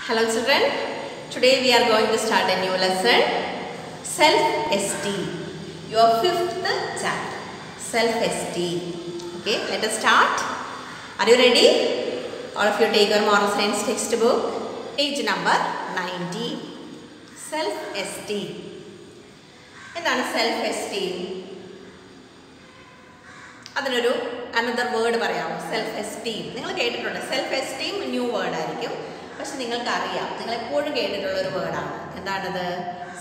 Hello children, today we are going to start a new lesson, self-esteem, your 5th chapter, self-esteem. Okay, let us start. Are you ready? All of you take your moral science textbook, page number 90, self-esteem. എന്താണ് self-esteem? അതിനൊരു another word പറയാമോ? self-esteem. നിങ്ങൾ കേട്ടിട്ടുണ്ട് self-esteem new word ആയിരിക്കും. പക്ഷെ നിങ്ങൾക്കറിയാം, നിങ്ങൾ എപ്പോഴും കേട്ടിട്ടുള്ള ഒരു വേർഡാണ്. എന്താണത്?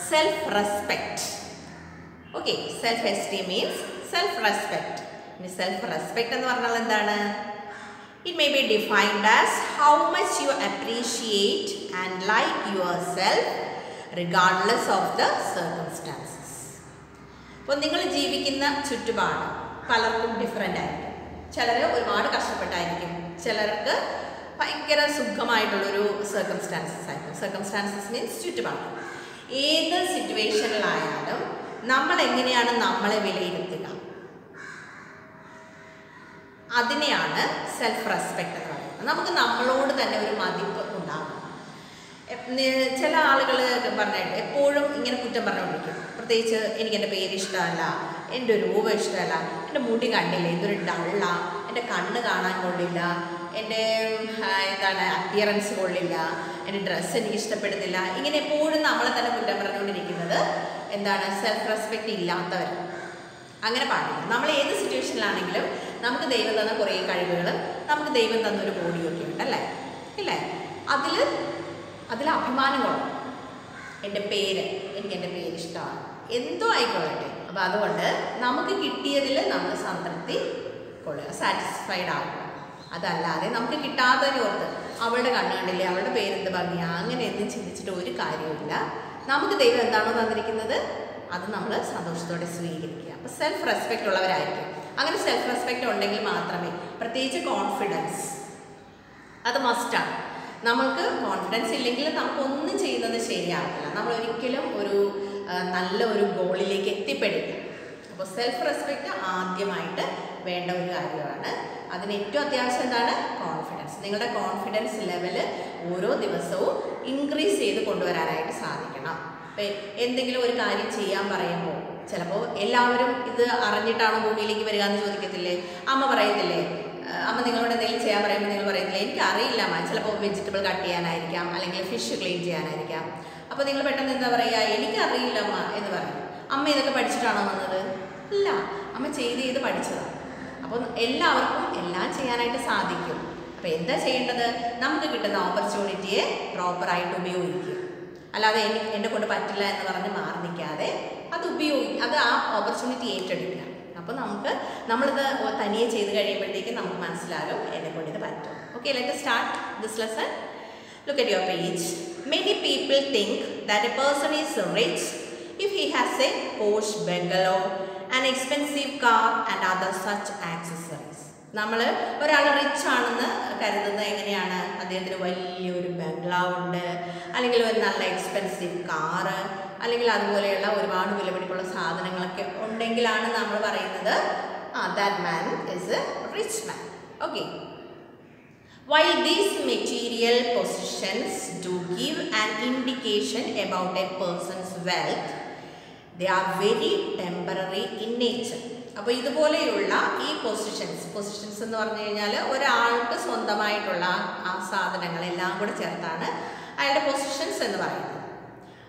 Self respect. Okay, self esteem means self respect. ഇനി സെൽഫ് റെസ്പെക്റ്റ് എന്ന് പറഞ്ഞാൽ എന്താണ്? It may be defined as how much you appreciate and like your self regardless of the circumstances. അപ്പോൾ നിങ്ങൾ ജീവിക്കുന്ന ചുറ്റുപാട് പലർക്കും ഡിഫറെൻ്റ് ആയിരിക്കും. ചിലർ ഒരുപാട് കഷ്ടപ്പെട്ടായിരിക്കും, ചിലർക്ക് ഭയങ്കര സുഖമായിട്ടുള്ളൊരു സർക്കംസ്റ്റാൻസസ് ആയിരിക്കും. സർക്കംസ്റ്റാൻസസ് മീൻസ് ചുറ്റുപാട്. ഏത് സിറ്റുവേഷനിലായാലും നമ്മൾ എങ്ങനെയാണ് നമ്മളെ വിലയിരുത്തുക, അതിനെയാണ് സെൽഫ് റെസ്പെക്റ്റ് എന്ന് പറയുന്നത്. നമുക്ക് നമ്മളോട് തന്നെ ഒരു മതിപ്പ് ഉണ്ടാകും. ചില ആളുകൾ പറഞ്ഞിട്ട് എപ്പോഴും ഇങ്ങനെ കുറ്റം പറഞ്ഞുകൊണ്ടിരിക്കും. പ്രത്യേകിച്ച് എനിക്ക് എൻ്റെ പേര് ഇഷ്ടമല്ല, എൻ്റെ രൂപം ഇഷ്ടമല്ല, എൻ്റെ മുടി കണ്ടില്ല, ഇതൊരു ഡള്ള, എൻ്റെ കണ്ണ് കാണാൻ കൊള്ളില്ല, എൻ്റെ അപ്പിയറൻസ് കൊള്ളില്ല, എൻ്റെ ഡ്രസ്സ് എനിക്ക് ഇഷ്ടപ്പെടുന്നില്ല. ഇങ്ങനെ എപ്പോഴും നമ്മളെ തന്നെ കുറ്റം പറഞ്ഞുകൊണ്ടിരിക്കുന്നത് എന്താണ്? സെൽഫ് റെസ്പെക്റ്റ് ഇല്ലാത്തവർ. അങ്ങനെ പാടില്ല. നമ്മൾ ഏത് സിറ്റുവേഷനിലാണെങ്കിലും നമുക്ക് ദൈവം തന്ന കുറേ കഴിവുകൾ, നമുക്ക് ദൈവം തന്നൊരു ബോഡിയൊക്കെ ഉണ്ട്, അല്ലേ? ഇല്ലേ? അതിൽ അഭിമാനങ്ങളുണ്ട്. എൻ്റെ പേര്, എനിക്ക് എൻ്റെ പേര് ഇഷ്ടമാണ്, എന്തോ ആയിക്കൊള്ളട്ടെ. അപ്പോൾ അതുകൊണ്ട് നമുക്ക് കിട്ടിയതിൽ നമ്മൾ സംതൃപ്തി കൊള്ളുക, സാറ്റിസ്ഫൈഡ് ആകുക. അതല്ലാതെ നമുക്ക് കിട്ടാത്തതിനെ ഓർത്ത് അവളുടെ കണ്ണ് കണ്ടില്ലേ, അവളുടെ പേരെന്ത് ഭംഗിയാ, അങ്ങനെ എന്തും ചിന്തിച്ചിട്ട് ഒരു കാര്യമില്ല. നമുക്ക് ദൈവം എന്താണോ തന്നിരിക്കുന്നത് അത് നമ്മൾ സന്തോഷത്തോടെ സ്വീകരിക്കുക. അപ്പോൾ സെൽഫ് റെസ്പെക്റ്റ് ഉള്ളവരായിരിക്കും. അങ്ങനെ സെൽഫ് റെസ്പെക്റ്റ് ഉണ്ടെങ്കിൽ മാത്രമേ, പ്രത്യേകിച്ച് കോൺഫിഡൻസ്, അത് മസ്റ്റാണ്. നമുക്ക് കോൺഫിഡൻസ് ഇല്ലെങ്കിൽ നമുക്കൊന്നും ചെയ്യുന്നത് ശരിയാവില്ല. നമ്മൾ ഒരിക്കലും ഒരു നല്ല ഒരു ഗോളിലേക്ക് എത്തിപ്പെടില്ല. അപ്പോൾ സെൽഫ് റെസ്പെക്റ്റ് ആദ്യമായിട്ട് വേണ്ട ഒരു കാര്യമാണ്. അതിന് ഏറ്റവും അത്യാവശ്യം എന്താണ്? കോൺഫിഡൻസ്. നിങ്ങളുടെ കോൺഫിഡൻസ് ലെവല് ഓരോ ദിവസവും ഇൻക്രീസ് ചെയ്ത് കൊണ്ടുവരാനായിട്ട് സാധിക്കണം. അപ്പോൾ എന്തെങ്കിലും ഒരു കാര്യം ചെയ്യാൻ പറയുമ്പോൾ ചിലപ്പോൾ എല്ലാവരും ഇത് അറിഞ്ഞിട്ടാണോ ഭൂമിയിലേക്ക് വരിക എന്ന് ചോദിക്കത്തില്ലേ? അമ്മ പറയത്തില്ലേ, അമ്മ നിങ്ങളോട് എന്തെങ്കിലും ചെയ്യാൻ പറയുമ്പോൾ നിങ്ങൾ പറയത്തില്ലേ, എനിക്ക് അറിയില്ല അമ്മ, ചിലപ്പോൾ വെജിറ്റബിൾ കട്ട് ചെയ്യാനായിരിക്കാം, അല്ലെങ്കിൽ ഫിഷ് ക്ലീൻ ചെയ്യാനായിരിക്കാം. അപ്പോൾ നിങ്ങൾ പെട്ടെന്ന് എന്താ പറയുക? എനിക്കറിയില്ല അമ്മ എന്ന് പറയും. അമ്മ ഇതൊക്കെ പഠിച്ചിട്ടാണോ വന്നത്? ഇല്ല, അമ്മ ചെയ്ത് പഠിച്ചതാണ്. അപ്പോൾ എല്ലാവർക്കും എല്ലാം ചെയ്യാനായിട്ട് സാധിക്കും. അപ്പോൾ എന്താ ചെയ്യേണ്ടത്? നമുക്ക് കിട്ടുന്ന ഓപ്പർച്യൂണിറ്റിയെ പ്രോപ്പറായിട്ട് ഉപയോഗിക്കുക. അല്ലാതെ എന്നെ കൊണ്ട് പറ്റില്ല എന്ന് പറഞ്ഞ് മാറി നിൽക്കാതെ അത് ആ ഓപ്പർച്യൂണിറ്റി ഏറ്റെടുക്കുക. അപ്പോൾ നമ്മളിത് തനിയെ ചെയ്ത് കഴിയുമ്പോഴത്തേക്കും നമുക്ക് മനസ്സിലാകും എന്നെ കൊണ്ട് ഇത് പറ്റും. Okay, let us start this lesson. Look at your page. Many people think that a person is rich if he has a posh bungalow, an expensive car and other such accessories. നമ്മൾ ഒരാൾ rich ആണെന്ന് കരുതുന്നത് എങ്ങനെയാണ്? അദ്ദേഹത്തിന് വലിയൊരു ബംഗ്ലാവ് ഉണ്ട്, അല്ലെങ്കിൽ ഒരു നല്ല എക്സ്പെൻസീവ് കാറ്, അല്ലെങ്കിൽ അതുപോലെയുള്ള ഒരുപാട് വിലപിടിപ്പുള്ള സാധനങ്ങളൊക്കെ ഉണ്ടെങ്കിലാണ് നമ്മൾ പറയുന്നത് that man is a rich man. Okay. While these material possessions do give an indication about a person's wealth, they are very temporary in nature. അപ്പോൾ ഇതുപോലെയുള്ള ഈ പൊസിഷൻസ് എന്ന് പറഞ്ഞു കഴിഞ്ഞാൽ ഒരാൾക്ക് സ്വന്തമായിട്ടുള്ള ആ സാധനങ്ങളെല്ലാം കൂടെ ചേർത്താണ് അയാളുടെ പൊസിഷൻസ് എന്ന് പറയുന്നത്.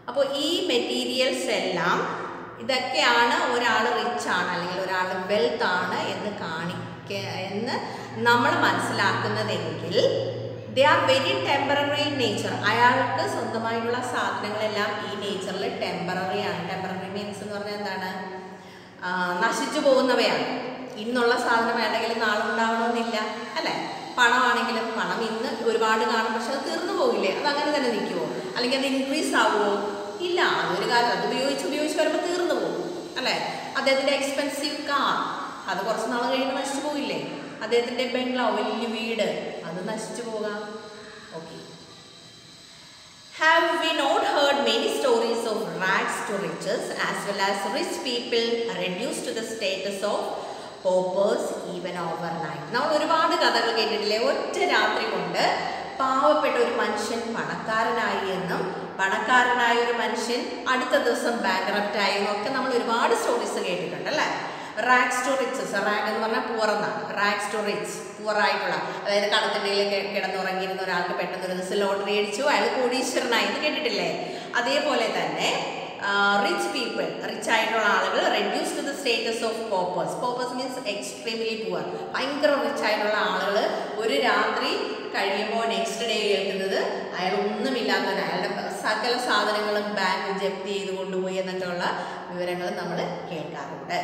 അപ്പോൾ ഈ മെറ്റീരിയൽസ് എല്ലാം ഇതൊക്കെയാണ് ഒരാൾ റിച്ച് ആണ് അല്ലെങ്കിൽ ഒരാൾ വെൽത്ത് ആണ് എന്ന് നമ്മൾ മനസ്സിലാക്കുന്നതെങ്കിൽ they are very temporary in nature. അയാൾക്ക് സ്വന്തമായിട്ടുള്ള സാധനങ്ങളെല്ലാം ഈ നേച്ചറിൽ ടെമ്പററി ആണ്. ടെമ്പററി മീൻസ് എന്ന് പറഞ്ഞാൽ എന്താണ്? നശിച്ചു പോകുന്നവയാണ്. ഇന്നുള്ള സാധനം വേണമെങ്കിലും നാളെ ഉണ്ടാവണമെന്നില്ല, അല്ലേ? പണമാണെങ്കിലും പണം ഇന്ന് ഒരുപാട് കാണും, പക്ഷെ അത് തീർന്നു പോകില്ലേ? അത് അങ്ങനെ തന്നെ നിൽക്കുമോ? അല്ലെങ്കിൽ അത് ഇൻക്രീസ് ആവുമോ? ഇല്ല, അതൊരു കാലം അത് ഉപയോഗിച്ച് വരുമ്പോൾ തീർന്നു പോകും, അല്ലേ? അദ്ദേഹത്തിൻ്റെ എക്സ്പെൻസീവ് കാർ അത് കുറച്ച് നാൾ കഴിയുമ്പോൾ നശിച്ചു പോകില്ലേ? അദ്ദേഹത്തിൻ്റെ ബംഗ്ലാവ്, വലിയ വീട്, അത് നശിച്ചു പോകാം. Okay. Have we not heard many stories of rags to riches as well as rich people reduced to the status of paupers even overnight? നമ്മൾ ഒരുപാട് കഥകൾ കേട്ടിട്ടില്ലേ? ഒറ്റ രാത്രി കൊണ്ട് പാവപ്പെട്ട ഒരു മനുഷ്യൻ പണക്കാരനായി എന്നും പണക്കാരനായ ഒരു മനുഷ്യൻ അടുത്ത ദിവസം ബാങ്ക്രപ്റ്റ് ആയി എന്നും ഒക്കെ നമ്മൾ ഒരുപാട് സ്റ്റോറീസ് കേട്ടിട്ടുണ്ട് അല്ലേ. റാഗ്സ് ടു റിച്ചസ്, റാഗ് എന്ന് പറഞ്ഞാൽ പൂർ എന്നാണ്, റാഗ്സ് ടു റിച്ച്, പൂറായിട്ടുള്ള, അതായത് കടത്തിണ്ടയിൽ കിടന്നുറങ്ങിയിരുന്ന ഒരാൾക്ക് പെട്ടെന്ന് ഒരു ദിവസം ലോട്ടറി അടിച്ചു, അയാൾ കോടീശ്വരനായി എന്ന് കേട്ടിട്ടില്ലേ. അതേപോലെ തന്നെ റിച്ച് പീപ്പിൾ, റിച്ച് ആയിട്ടുള്ള ആളുകൾ reduce to the status of paupers. Paupers means extremely poor. ഭയങ്കര റിച്ച് ആയിട്ടുള്ള ആളുകൾ ഒരു രാത്രി കഴിയുമ്പോൾ നെക്സ്റ്റ് ഡേ കേൾക്കുന്നത് അയാൾ ഒന്നുമില്ലാത്തവൻ, അയാളുടെ സകല സാധനങ്ങളും ബാങ്ക് ജപ്തി ചെയ്ത് കൊണ്ടുപോയി എന്നൊക്കെയുള്ള വിവരങ്ങൾ നമ്മൾ കേൾക്കാറുണ്ട്.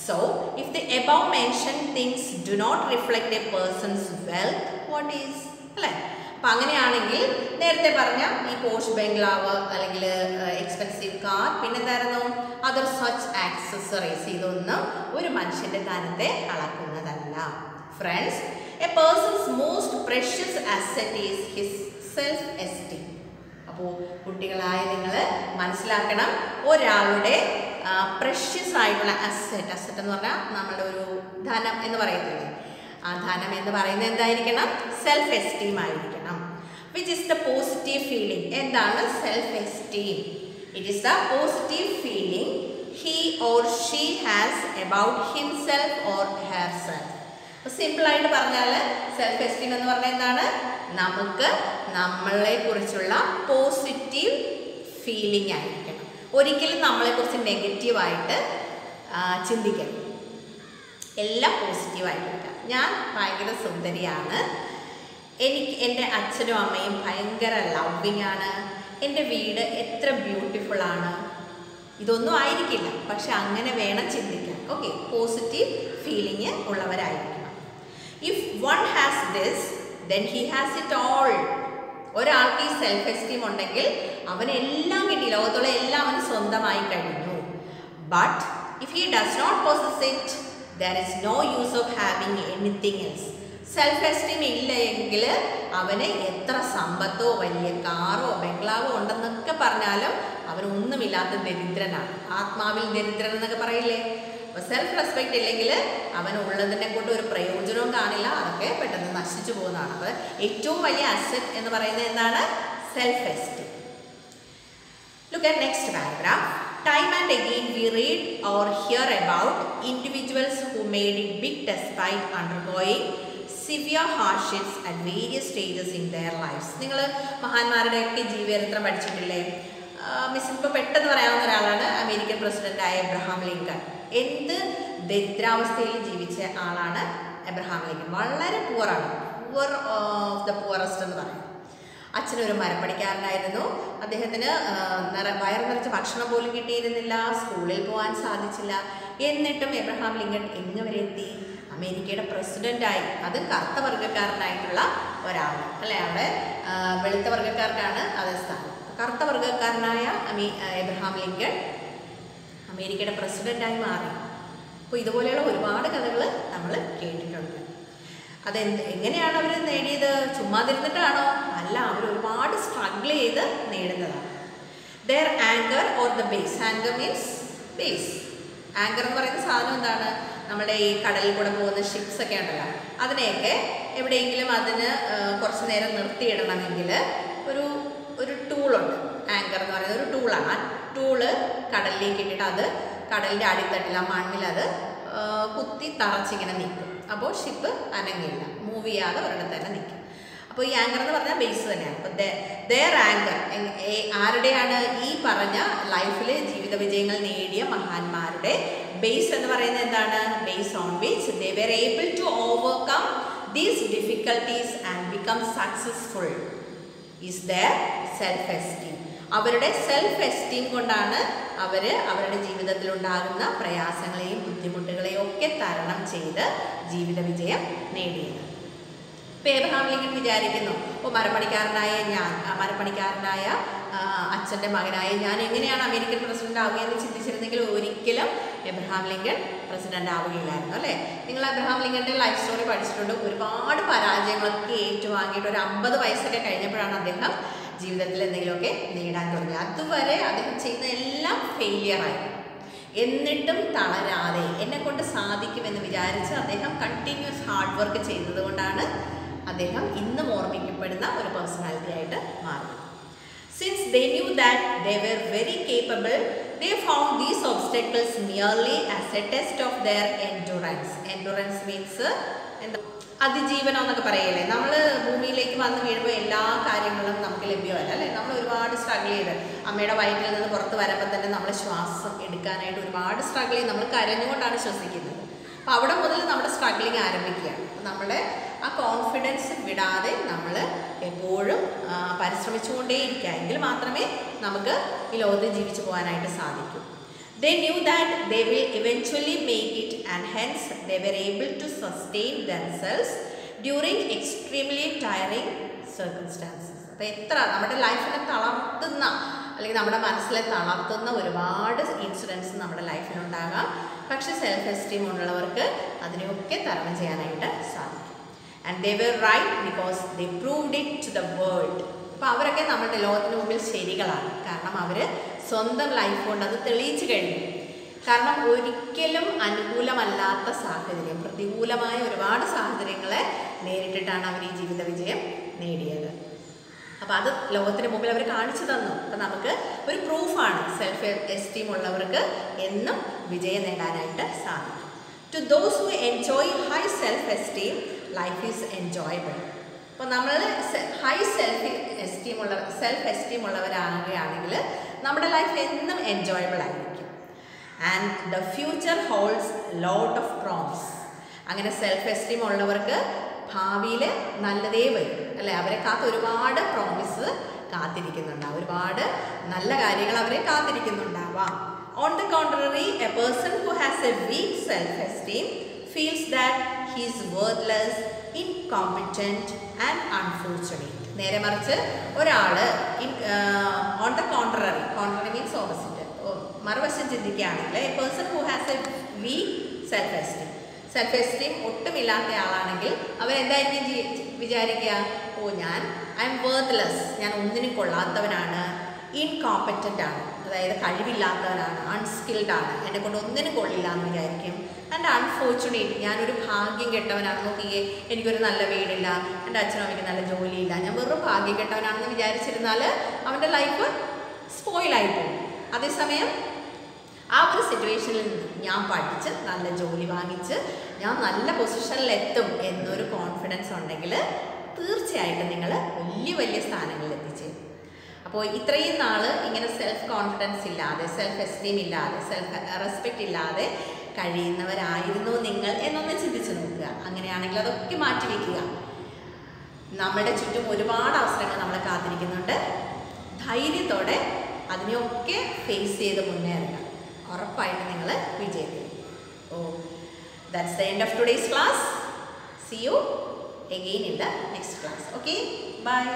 So, if the above mentioned things do not reflect a person's wealth, what is? അല്ലേ. അപ്പം അങ്ങനെയാണെങ്കിൽ നേരത്തെ പറഞ്ഞ ഈ പോഷ് ബംഗ്ലാവ് അല്ലെങ്കിൽ എക്സ്പെൻസീവ് കാർ, പിന്നെന്തായിരുന്നു അതർ സച്ച് ആക്സസറീസ്, ഇതൊന്നും ഒരു മനുഷ്യൻ്റെ ധനത്തെ അളക്കുന്നതല്ല. Friends, a person's most precious asset is his self esteem. അപ്പോൾ കുട്ടികളായ നിങ്ങൾ മനസ്സിലാക്കണം, ഒരാളുടെ പ്രഷ്യസ് ആയിട്ടുള്ള അസറ്റ്, അസറ്റ് എന്ന് പറഞ്ഞാൽ നമ്മുടെ ഒരു ധനം എന്ന് പറയുന്നില്ലേ, ആ ധനം എന്ന് പറയുന്നത് എന്തായിരിക്കണം? സെൽഫ് എസ്റ്റീം ആയിരിക്കണം. Which is the positive feeling. എന്താണ് self esteem? It is the positive feeling he or she has about himself or herself. സിമ്പിളായിട്ട് പറഞ്ഞാൽ സെൽഫ് എസ്റ്റീം എന്ന് പറഞ്ഞാൽ എന്താണ്? നമുക്ക് നമ്മളെ കുറിച്ചുള്ള പോസിറ്റീവ് ഫീലിംഗ് ആയിരിക്കണം. ഒരിക്കലും നമ്മളെക്കുറിച്ച് നെഗറ്റീവായിട്ട് ചിന്തിക്കരുത്, എല്ലാം പോസിറ്റീവായിട്ടിരിക്കുക. ഞാൻ ഭയങ്കര സുന്ദരിയാണ്, എനിക്ക് എൻ്റെ അച്ഛനും അമ്മയും ഭയങ്കര ലവ്വിങ് ആണ്, എൻ്റെ വീട് എത്ര ബ്യൂട്ടിഫുള്ളാണ്, ഇതൊന്നും ആയിരിക്കില്ല, പക്ഷെ അങ്ങനെ വേണം ചിന്തിക്കാൻ. ഓക്കെ, പോസിറ്റീവ് ഫീലിംഗ് ഉള്ളവരായിരിക്കണം. If one has this then he has it all. ഒരാൾക്ക് ഈ സെൽഫ് എസ്റ്റീം ഉണ്ടെങ്കിൽ അവനെല്ലാം കിട്ടി, ലോകത്തുള്ള എല്ലാം അവന് സ്വന്തമായി കഴിഞ്ഞു. But if he does not possess it there is no use of having anything else. Self esteem ഇല്ല എങ്കിൽ അവന് എത്ര സമ്പത്തോ വലിയ കാറോ ബംഗ്ലാവോ ഉണ്ടെന്നൊക്കെ പറഞ്ഞാലും അവനൊന്നുമില്ലാത്ത ദരിദ്രനാണ്, ആത്മാവിൽ ദരിദ്രൻ എന്നൊക്കെ പറയില്ലേ. അപ്പോൾ സെൽഫ് റെസ്പെക്റ്റ് ഇല്ലെങ്കിൽ അവനുള്ളതിനെ കൊണ്ട് ഒരു പ്രയോജനവും കാണില്ല, അതൊക്കെ പെട്ടെന്ന് നശിച്ചു പോകുന്നതാണ്. അപ്പോൾ ഏറ്റവും വലിയ അസറ്റ് എന്ന് പറയുന്നത് എന്താണ്? Self esteem. Look at next paragraph. Time and again we read or hear about individuals who made it big despite undergoing severe hardships at various stages in their lives. നിങ്ങൾ മഹാന്മാരുടെയൊക്കെ ജീവചരിത്രം പഠിച്ചിട്ടില്ലേ? മിസ്സിന് ഇപ്പോൾ പെട്ടെന്ന് പറയാവുന്ന ഒരാളാണ് അമേരിക്കൻ പ്രസിഡൻ്റായ എബ്രഹാം ലിങ്കൺ. എന്ത് ദരിദ്രാവസ്ഥയിൽ ജീവിച്ച ആളാണ് എബ്രഹാം ലിങ്കൺ. വളരെ പുവറാണ്, പുവർ ഓഫ് ദ പുവറസ്റ്റ് എന്ന് പറയും. അച്ഛനൊരു മരപ്പണിക്കാരനായിരുന്നു. അദ്ദേഹത്തിന് വയറ് നിറച്ച് ഭക്ഷണം പോലും കിട്ടിയിരുന്നില്ല, സ്കൂളിൽ പോകാൻ സാധിച്ചില്ല. എന്നിട്ടും എബ്രഹാം ലിങ്കൺ എങ്ങ് വരെ എത്തി? അമേരിക്കയുടെ പ്രസിഡൻ്റായി. അത് കറുത്ത വർഗ്ഗക്കാരനായിട്ടുള്ള ഒരാൾ അല്ലേ, അവിടെ വെളുത്ത വർഗ്ഗക്കാർക്കാണ് അതേ സ്ഥാനം. കറുത്ത വർഗ്ഗക്കാരനായ എബ്രഹാം ലിങ്കൺ അമേരിക്കയുടെ പ്രസിഡൻ്റായി മാറി. അപ്പോൾ ഇതുപോലെയുള്ള ഒരുപാട് കഥകൾ നമ്മൾ കേട്ടിട്ടുണ്ട്. എങ്ങനെയാണ് അവർ നേടിയത്? ചുമ്മാതിരുന്നിട്ടാണോ? അല്ല, അവർ ഒരുപാട് സ്ട്രഗിൾ ചെയ്ത് നേടുന്നതാണ്. Their anchor or the base. Anchor means base. Anchor എന്ന് പറയുന്ന സാധനം എന്താണ്? നമ്മുടെ ഈ കടലിൽ കൂടെ പോകുന്ന ഷിപ്സ് ഒക്കെ ഉണ്ടല്ലോ, അതിനെയൊക്കെ എവിടെയെങ്കിലും അതിന് കുറച്ച് നേരം നിർത്തിയിടണമെങ്കിൽ ഒരു ടൂളുണ്ട്. ആങ്കർ എന്ന് പറയുന്നത് ഒരു ടൂളാണ്. ആ ടൂള് കടലിലേക്ക് ഇട്ടിട്ട് അത് കടലിൻ്റെ അടിത്തട്ടിൽ ആ മണ്ണിലത് കുത്തി തറച്ചിങ്ങനെ നിൽക്കും. അപ്പോൾ ഷിപ്പ് അനങ്ങില്ല, മൂവ് ചെയ്യാതെ ഒരിടത്ത് തന്നെ നിൽക്കും. അപ്പോൾ ഈ ആങ്കർ എന്ന് പറഞ്ഞാൽ ബേസ് തന്നെയാണ്. അപ്പോൾ ദെയർ ആങ്കർ ആരുടെയാണ്? ഈ പറഞ്ഞ ലൈഫിൽ ജീവിത വിജയങ്ങൾ നേടിയ മഹാന്മാരുടെ ബേസ് എന്ന് പറയുന്നത് എന്താണ്? Base on which they were able to overcome these difficulties and become successful is their self esteem. അവരുടെ സെൽഫ് എസ്റ്റീം കൊണ്ടാണ് അവർ അവരുടെ ജീവിതത്തിലുണ്ടാകുന്ന പ്രയാസങ്ങളെയും ബുദ്ധിമുട്ടുകളെയും ഒക്കെ തരണം ചെയ്ത് ജീവിത വിജയം നേടിയത്. ഇപ്പോൾ എബ്രഹാം ലിങ്കൺ വിചാരിക്കുന്നു, അപ്പോൾ മരപ്പണിക്കാരനായ അച്ഛൻ്റെ മകനായ ഞാൻ എങ്ങനെയാണ് അമേരിക്കൻ പ്രസിഡന്റ് ആവുകയെന്ന് ചിന്തിച്ചിരുന്നെങ്കിൽ ഒരിക്കലും എബ്രഹാം ലിങ്കൺ പ്രസിഡന്റ് ആവുകയില്ലായിരുന്നു അല്ലേ. നിങ്ങൾ എബ്രഹാം ലിങ്കൻ്റെ ലൈഫ് സ്റ്റോറി പഠിച്ചിട്ടുണ്ട്. ഒരുപാട് പരാജയങ്ങളൊക്കെ ഏറ്റുവാങ്ങിയിട്ട് ഒരു 50 വയസ്സൊക്കെ കഴിഞ്ഞപ്പോഴാണ് അദ്ദേഹം ജീവിതത്തിൽ എന്തെങ്കിലുമൊക്കെ നേടാൻ തുടങ്ങി. അതുവരെ അദ്ദേഹം ചെയ്യുന്ന എല്ലാം ഫെയിലിയറായി. എന്നിട്ടും തളരാതെ എന്നെക്കൊണ്ട് സാധിക്കുമെന്ന് വിചാരിച്ച് അദ്ദേഹം കണ്ടിന്യൂസ് ഹാർഡ് വർക്ക് ചെയ്തത് കൊണ്ടാണ് അദ്ദേഹം ഇന്നും ഓർമ്മിക്കപ്പെടുന്ന ഒരു പേഴ്സണാലിറ്റി ആയിട്ട് മാറി. Since they knew that they were very capable, they found these obstacles merely as a test of their endurance. Endurance means അതിജീവനം എന്നൊക്കെ പറയല്ലേ. നമ്മൾ ഭൂമിയിലേക്ക് വന്ന് വീഴുമ്പോൾ എല്ലാ കാര്യങ്ങളും നമുക്ക് ലഭ്യമല്ല അല്ലേ. നമ്മൾ ഒരുപാട് സ്ട്രഗിൾ ചെയ്ത് അമ്മയുടെ വയറ്റിൽ നിന്ന് പുറത്ത് വരുമ്പോൾ തന്നെ നമ്മൾ ശ്വാസം എടുക്കാനായിട്ട് ഒരുപാട് സ്ട്രഗിൾ ചെയ്ത് നമ്മൾ കരഞ്ഞുകൊണ്ടാണ് ശ്വസിക്കുന്നത്. അപ്പോൾ അവിടെ മുതൽ നമ്മുടെ സ്ട്രഗ്ലിങ് ആരംഭിക്കുകയാണ്. നമ്മുടെ ആ കോൺഫിഡൻസ് വിടാതെ നമ്മൾ എപ്പോഴും പരിശ്രമിച്ചുകൊണ്ടേയിരിക്കുക. എങ്കിൽ മാത്രമേ നമുക്ക് ഈ ലോകത്ത് ജീവിച്ചു പോകാനായിട്ട് സാധിക്കൂ. They knew that they will eventually make it, and hence they were able to sustain themselves during extremely tiring circumstances. അപ്പോൾ എത്ര നമ്മുടെ ലൈഫിനെ തളർത്തുന്ന അല്ലെങ്കിൽ നമ്മുടെ മനസ്സിലെ തളർത്തുന്ന ഒരുപാട് ഇൻസിഡൻസ് നമ്മുടെ ലൈഫിലുണ്ടാകാം. പക്ഷേ സെൽഫ് എസ്റ്റീം ഉള്ളവർക്ക് അതിനെയൊക്കെ തരണം ചെയ്യാനായിട്ട് സാധിക്കും. And they were right because they proved it to the world. അപ്പോൾ അവരൊക്കെ നമ്മുടെ ലോകത്തിന് മുമ്പിൽ ശരികളാണ്. കാരണം അവർ സ്വന്തം ലൈഫ് കൊണ്ട് അത് തെളിയിച്ചു കഴിഞ്ഞു. കാരണം ഒരിക്കലും അനുകൂലമല്ലാത്ത സാഹചര്യം, പ്രതികൂലമായ ഒരുപാട് സാഹചര്യങ്ങളെ നേരിട്ടിട്ടാണ് അവർ ഈ ജീവിത വിജയം നേടിയത്. അപ്പോൾ അത് ലോകത്തിന് മുമ്പിൽ അവർ കാണിച്ചു തന്നു. അപ്പം നമുക്ക് ഒരു പ്രൂഫാണ് സെൽഫ് എസ്റ്റീം ഉള്ളവർക്ക് എന്നും വിജയം നേടാനായിട്ട് സാധിക്കും. To those who enjoy high self-esteem, life is enjoyable. അപ്പോൾ നമ്മൾ ഹൈ സെൽഫ് എസ്റ്റീം ഉള്ളവരാകുകയാണെങ്കിൽ നമ്മുടെ ലൈഫ് എന്നും എൻജോയബിൾ ആയിരിക്കും. And the future holds lot of promise. അങ്ങനെ സെൽഫ് എസ്റ്റീം ഉള്ളവർക്ക് ഭാവിയിൽ നല്ലതേ വരും അല്ലേ. അവരെ കാത്ത് ഒരുപാട് പ്രോമിസ് കാത്തിരിക്കുന്നുണ്ടാവും, ഒരുപാട് നല്ല കാര്യങ്ങൾ അവരെ കാത്തിരിക്കുന്നുണ്ടാവാം. On the contrary, a person who has a weak self-esteem feels that he is worthless, incompetent and unfortunate. നേരെ മറിച്ച് ഒരാൾ on the contrary means opposite, മറുവശം ചിന്തിക്കുകയാണെങ്കിൽ a person who has a weak self esteem ഒട്ടുമില്ലാത്ത ആളാണെങ്കിൽ അവരെന്തായിരിക്കും വിചാരിക്കുക? I M worthless, ഞാൻ ഒന്നിനും കൊള്ളാത്തവനാണ്, ഇൻകോമ്പറ്റൻ്റ് ആണ്, അതായത് കഴിവില്ലാത്തവനാണ്, അൺസ്കിൽഡ് ആണ്, എന്നെ കൊണ്ട് ഒന്നിനും കൊള്ളില്ല എന്ന് വിചാരിക്കും. ആൻഡ് അൺഫോർച്ചുനേറ്റ്, ഞാനൊരു ഭാഗ്യം കെട്ടവനാണ്, നോക്കിയേ എനിക്കൊരു നല്ല വീടില്ല, എൻ്റെ അച്ഛനും അമ്മയ്ക്ക് നല്ല ജോലിയില്ല, ഞാൻ വെറും ഭാഗ്യം കെട്ടവനാണെന്ന് വിചാരിച്ചിരുന്നാൽ അവൻ്റെ ലൈഫ് സ്പോയിലായി പോകും. അതേസമയം ആ ഒരു സിറ്റുവേഷനിൽ നിന്ന് ഞാൻ പഠിച്ച് നല്ല ജോലി വാങ്ങിച്ച് ഞാൻ നല്ല പൊസിഷനിലെത്തും എന്നൊരു കോൺഫിഡൻസ് ഉണ്ടെങ്കിൽ തീർച്ചയായിട്ടും നിങ്ങൾ വലിയ സ്ഥാനങ്ങളിൽ എത്തിച്ചേരും. അപ്പോൾ ഇത്രയും നാൾ ഇങ്ങനെ സെൽഫ് കോൺഫിഡൻസ് ഇല്ലാതെ, സെൽഫ് എസ്റ്റീം ഇല്ലാതെ, സെൽഫ് റെസ്പെക്റ്റ് ഇല്ലാതെ കഴിയുന്നവരായിരുന്നു നിങ്ങൾ എന്നൊന്ന് ചിന്തിച്ച് നോക്കുക. അങ്ങനെയാണെങ്കിൽ അതൊക്കെ മാറ്റിവെക്കുക. നമ്മുടെ ചുറ്റും ഒരുപാട് അവസരങ്ങൾ നമ്മളെ കാത്തിരിക്കുന്നുണ്ട്. ധൈര്യത്തോടെ അതിനെയൊക്കെ ഫേസ് ചെയ്ത് മുന്നേറുക. ഉറപ്പായിട്ട് നിങ്ങൾ വിജയിക്കും. That's the end of today's class. See you again in the next class. Okay, bye.